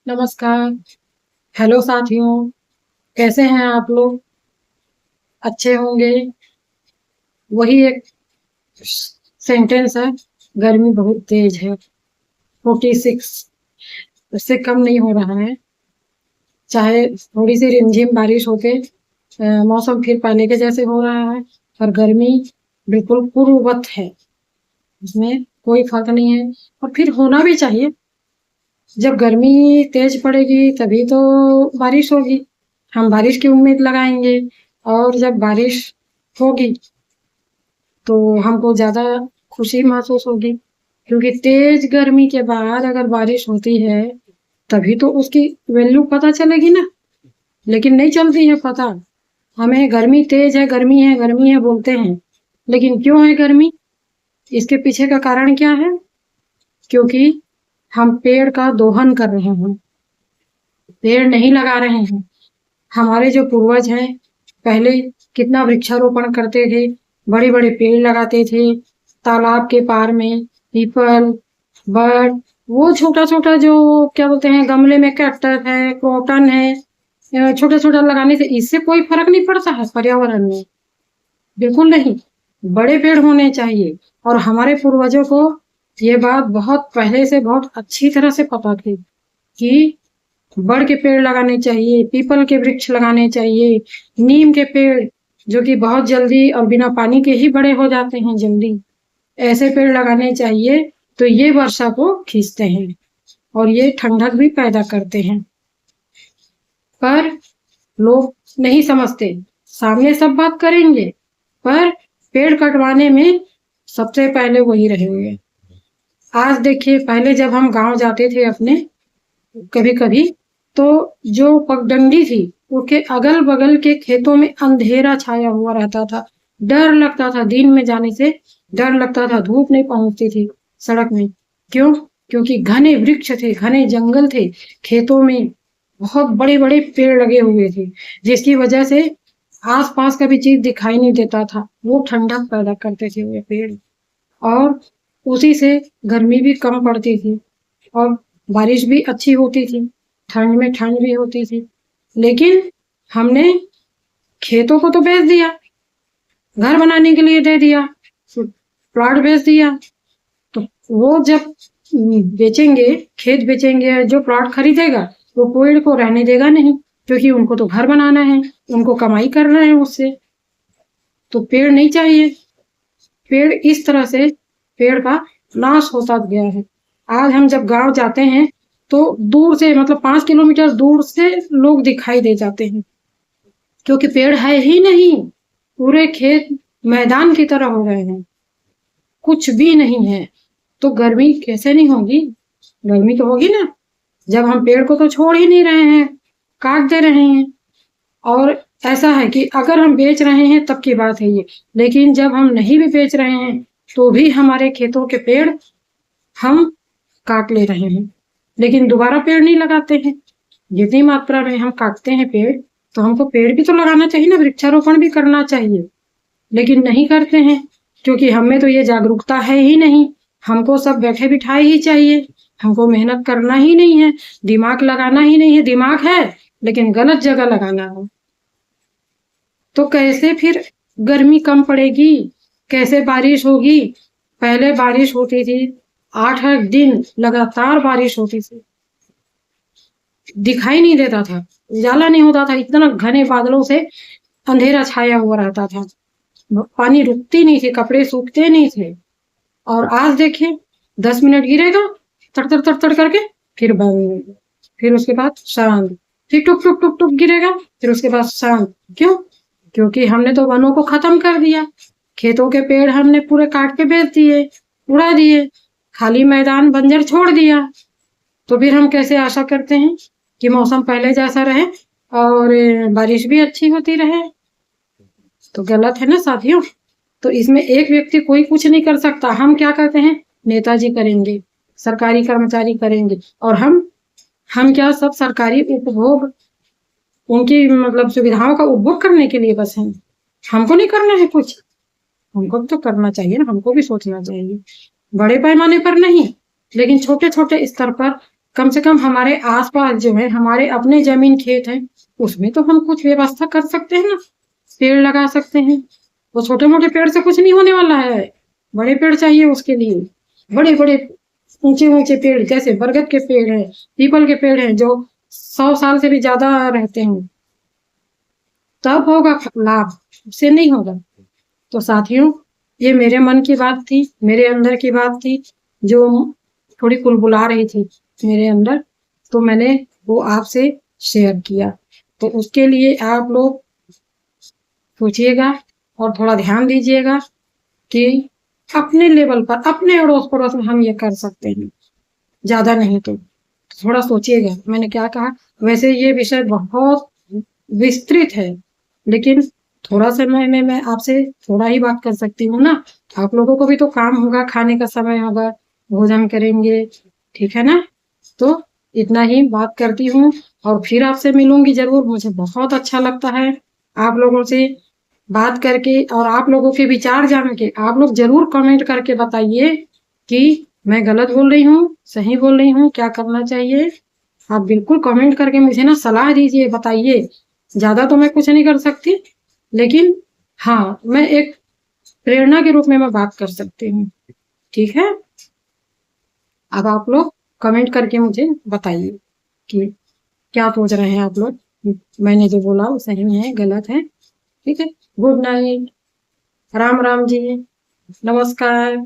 नमस्कार। हेलो साथियों, कैसे हैं आप लोग? अच्छे होंगे। वही एक सेंटेंस है, गर्मी बहुत तेज है। 46, उससे कम नहीं हो रहा है। चाहे थोड़ी सी रिमझिम बारिश होके मौसम फिर पहले के जैसे हो रहा है, पर गर्मी बिल्कुल पूर्ववत है। इसमें कोई फर्क नहीं है, और फिर होना भी चाहिए। जब गर्मी तेज पड़ेगी तभी तो बारिश होगी। हम बारिश की उम्मीद लगाएंगे, और जब बारिश होगी तो हमको ज्यादा खुशी महसूस होगी, क्योंकि तेज गर्मी के बाद अगर बारिश होती है तभी तो उसकी वैल्यू पता चलेगी ना। लेकिन नहीं चलती है पता। हमें गर्मी तेज है, गर्मी है, गर्मी है बोलते हैं, लेकिन क्यों है गर्मी? इसके पीछे का कारण क्या है? क्योंकि हम पेड़ का दोहन कर रहे हैं, पेड़ नहीं लगा रहे हैं। हमारे जो पूर्वज हैं, पहले कितना वृक्षारोपण करते थे, बड़े बड़े पेड़ लगाते थे तालाब के पार में। पीपल, बड़, वो छोटा छोटा जो क्या बोलते हैं, गमले में कैक्टस है, क्रॉटन है, छोटा छोटा लगाने से इससे कोई फर्क नहीं पड़ता है पर्यावरण में। बिल्कुल नहीं। बड़े पेड़ होने चाहिए। और हमारे पूर्वजों को ये बात बहुत पहले से बहुत अच्छी तरह से पता थी कि बड़ के पेड़ लगाने चाहिए, पीपल के वृक्ष लगाने चाहिए, नीम के पेड़ जो कि बहुत जल्दी और बिना पानी के ही बड़े हो जाते हैं जल्दी, ऐसे पेड़ लगाने चाहिए। तो ये वर्षा को खींचते हैं और ये ठंडक भी पैदा करते हैं। पर लोग नहीं समझते। सामने सब बात करेंगे, पर पेड़ कटवाने में सबसे पहले वही रहेंगे। आज देखिए, पहले जब हम गांव जाते थे अपने, कभी कभी, तो जो पगडंडी थी उसके अगल बगल के खेतों में अंधेरा छाया हुआ रहता था। डर लगता था, दिन में जाने से डर लगता था। धूप नहीं पहुंचती थी सड़क में। क्यों? क्योंकि घने वृक्ष थे, घने जंगल थे खेतों में। बहुत बड़े बड़े पेड़ लगे हुए थे, जिसकी वजह से आस पास का भी चीज दिखाई नहीं देता था। वो ठंडक पैदा करते थे वो पेड़, और उसी से गर्मी भी कम पड़ती थी, और बारिश भी अच्छी होती थी, ठंड में ठंड भी होती थी। लेकिन हमने खेतों को तो बेच दिया, घर बनाने के लिए दे दिया, प्लॉट बेच दिया। तो वो जब बेचेंगे, खेत बेचेंगे, जो प्लॉट खरीदेगा वो पेड़ को रहने देगा नहीं, क्योंकि उनको तो घर बनाना है, उनको कमाई करना है उससे। तो पेड़ नहीं चाहिए। पेड़ इस तरह से पेड़ का नाश होता गया है। आज हम जब गांव जाते हैं तो दूर से, मतलब 5 किलोमीटर दूर से लोग दिखाई दे जाते हैं, क्योंकि पेड़ है ही नहीं। पूरे खेत मैदान की तरह हो गए हैं, कुछ भी नहीं है। तो गर्मी कैसे नहीं होगी? गर्मी तो होगी ना, जब हम पेड़ को तो छोड़ ही नहीं रहे हैं, काट दे रहे हैं। और ऐसा है कि अगर हम बेच रहे हैं तब की बात है ये, लेकिन जब हम नहीं भी बेच रहे हैं तो भी हमारे खेतों के पेड़ हम काट ले रहे हैं, लेकिन दोबारा पेड़ नहीं लगाते हैं। जितनी मात्रा में हम काटते हैं पेड़, तो हमको पेड़ भी तो लगाना चाहिए ना, वृक्षारोपण भी करना चाहिए। लेकिन नहीं करते हैं, क्योंकि हमें तो ये जागरूकता है ही नहीं। हमको सब बैठे बिठाए ही चाहिए, हमको मेहनत करना ही नहीं है, दिमाग लगाना ही नहीं है। दिमाग है लेकिन गलत जगह लगाना है। तो कैसे फिर गर्मी कम पड़ेगी? कैसे बारिश होगी? पहले बारिश होती थी, 8-8 दिन लगातार बारिश होती थी, दिखाई नहीं देता था, उजाला नहीं होता था, इतना घने बादलों से अंधेरा छाया हुआ रहता था, पानी रुकती नहीं थी, कपड़े सूखते नहीं थे। और आज देखिए, 10 मिनट गिरेगा तड़ तड़ तड़ तड़ करके, फिर बंद, फिर उसके बाद शांत, फिर टुक टुक टुक टुक गिरेगा, फिर उसके बाद शांत। क्यों? क्योंकि हमने तो वनों को खत्म कर दिया, खेतों के पेड़ हमने पूरे काट के बेच दिए, उड़ा दिए, खाली मैदान बंजर छोड़ दिया। तो फिर हम कैसे आशा करते हैं कि मौसम पहले जैसा रहे और बारिश भी अच्छी होती रहे? तो गलत है ना साथियों। तो इसमें एक व्यक्ति कोई कुछ नहीं कर सकता। हम क्या करते हैं? नेताजी करेंगे, सरकारी कर्मचारी करेंगे, और हम क्या, सब सरकारी उपभोग, उनकी मतलब सुविधाओं का उपभोग करने के लिए बस हैं। हमको नहीं करना है कुछ। हमको भी तो करना चाहिए ना, हमको भी सोचना चाहिए। बड़े पैमाने पर नहीं, लेकिन छोटे छोटे स्तर पर कम से कम हमारे आसपास जो है, हमारे अपने जमीन खेत है, उसमें तो हम कुछ व्यवस्था कर सकते हैं ना, पेड़ लगा सकते हैं। वो छोटे मोटे पेड़ से कुछ नहीं होने वाला है, बड़े पेड़ चाहिए उसके लिए, बड़े बड़े ऊंचे ऊंचे पेड़, जैसे बरगद के पेड़ है, पीपल के पेड़ है, जो 100 साल से भी ज्यादा रहते हैं, तब होगा लाभ, उससे नहीं होगा। तो साथियों, ये मेरे मन की बात थी, मेरे अंदर की बात थी, जो थोड़ी कुलबुला रही थी मेरे अंदर, तो मैंने वो आपसे शेयर किया। तो उसके लिए आप लोग सोचिएगा और थोड़ा ध्यान दीजिएगा कि अपने लेवल पर, अपने अड़ोस पड़ोस में हम ये कर सकते हैं, ज्यादा नहीं तो थोड़ा सोचिएगा मैंने क्या कहा। वैसे ये विषय बहुत विस्तृत है, लेकिन थोड़ा समय में मैं आपसे थोड़ा ही बात कर सकती हूँ ना। आप लोगों को भी तो काम होगा, खाने का समय होगा, भोजन करेंगे, ठीक है ना। तो इतना ही बात करती हूँ, और फिर आपसे मिलूंगी जरूर। मुझे बहुत अच्छा लगता है आप लोगों से बात करके, और आप लोगों के विचार जान के। आप लोग जरूर कमेंट करके बताइए कि मैं गलत बोल रही हूँ, सही बोल रही हूँ, क्या करना चाहिए। आप बिल्कुल कमेंट करके मुझे ना सलाह दीजिए, बताइए। ज्यादा तो मैं कुछ नहीं कर सकती, लेकिन हाँ, मैं एक प्रेरणा के रूप में मैं बात कर सकती हूँ, ठीक है। अब आप लोग कमेंट करके मुझे बताइए कि क्या सोच रहे हैं आप लोग, मैंने जो बोला वो सही है गलत है, ठीक है। गुड नाइट, राम राम जी, नमस्कार।